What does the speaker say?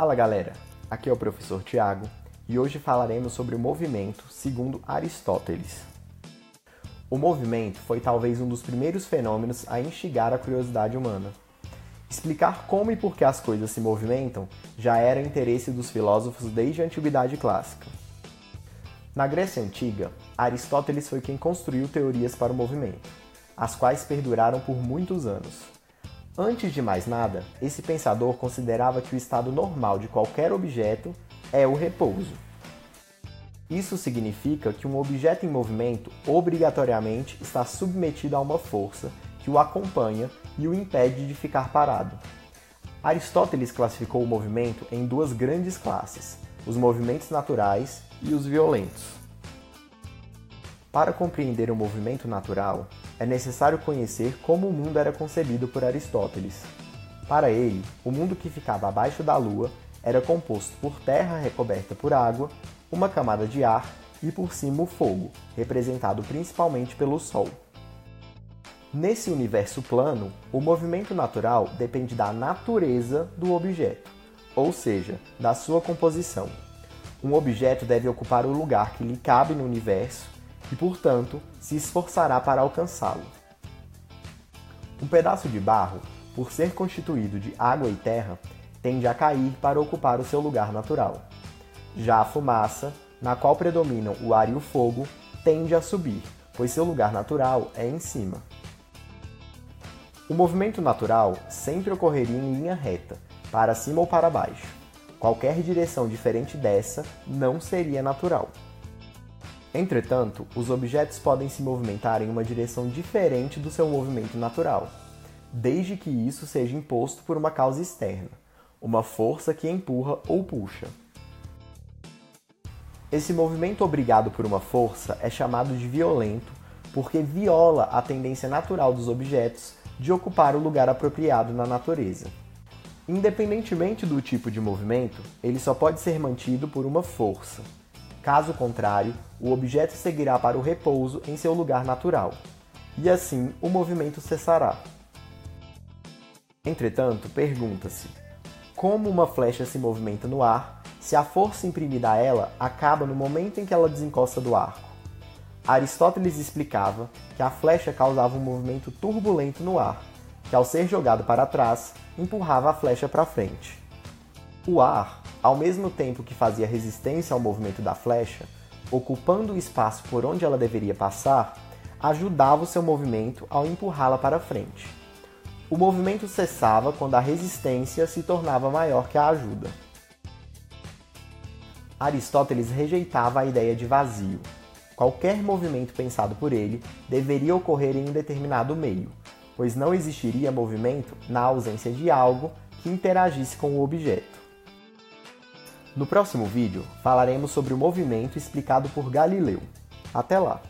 Fala galera, aqui é o professor Tiago e hoje falaremos sobre o movimento segundo Aristóteles. O movimento foi talvez um dos primeiros fenômenos a instigar a curiosidade humana. Explicar como e por que as coisas se movimentam já era interesse dos filósofos desde a Antiguidade Clássica. Na Grécia Antiga, Aristóteles foi quem construiu teorias para o movimento, as quais perduraram por muitos anos. Antes de mais nada, esse pensador considerava que o estado normal de qualquer objeto é o repouso. Isso significa que um objeto em movimento obrigatoriamente está submetido a uma força que o acompanha e o impede de ficar parado. Aristóteles classificou o movimento em duas grandes classes, os movimentos naturais e os violentos. Para compreender o movimento natural, é necessário conhecer como o mundo era concebido por Aristóteles. Para ele, o mundo que ficava abaixo da Lua era composto por terra recoberta por água, uma camada de ar e por cima o fogo, representado principalmente pelo Sol. Nesse universo plano, o movimento natural depende da natureza do objeto, ou seja, da sua composição. Um objeto deve ocupar o lugar que lhe cabe no universo e, portanto, se esforçará para alcançá-lo. Um pedaço de barro, por ser constituído de água e terra, tende a cair para ocupar o seu lugar natural. Já a fumaça, na qual predominam o ar e o fogo, tende a subir, pois seu lugar natural é em cima. O movimento natural sempre ocorreria em linha reta, para cima ou para baixo. Qualquer direção diferente dessa não seria natural. Entretanto, os objetos podem se movimentar em uma direção diferente do seu movimento natural, desde que isso seja imposto por uma causa externa, uma força que empurra ou puxa. Esse movimento obrigado por uma força é chamado de violento porque viola a tendência natural dos objetos de ocupar o lugar apropriado na natureza. Independentemente do tipo de movimento, ele só pode ser mantido por uma força. Caso contrário, o objeto seguirá para o repouso em seu lugar natural, e assim o movimento cessará. Entretanto, pergunta-se: como uma flecha se movimenta no ar se a força imprimida a ela acaba no momento em que ela desencosta do arco? Aristóteles explicava que a flecha causava um movimento turbulento no ar, que ao ser jogado para trás, empurrava a flecha para frente. O ar, ao mesmo tempo que fazia resistência ao movimento da flecha, ocupando o espaço por onde ela deveria passar, ajudava o seu movimento ao empurrá-la para frente. O movimento cessava quando a resistência se tornava maior que a ajuda. Aristóteles rejeitava a ideia de vazio. Qualquer movimento pensado por ele deveria ocorrer em um determinado meio, pois não existiria movimento na ausência de algo que interagisse com o objeto. No próximo vídeo, falaremos sobre o movimento explicado por Galileu. Até lá!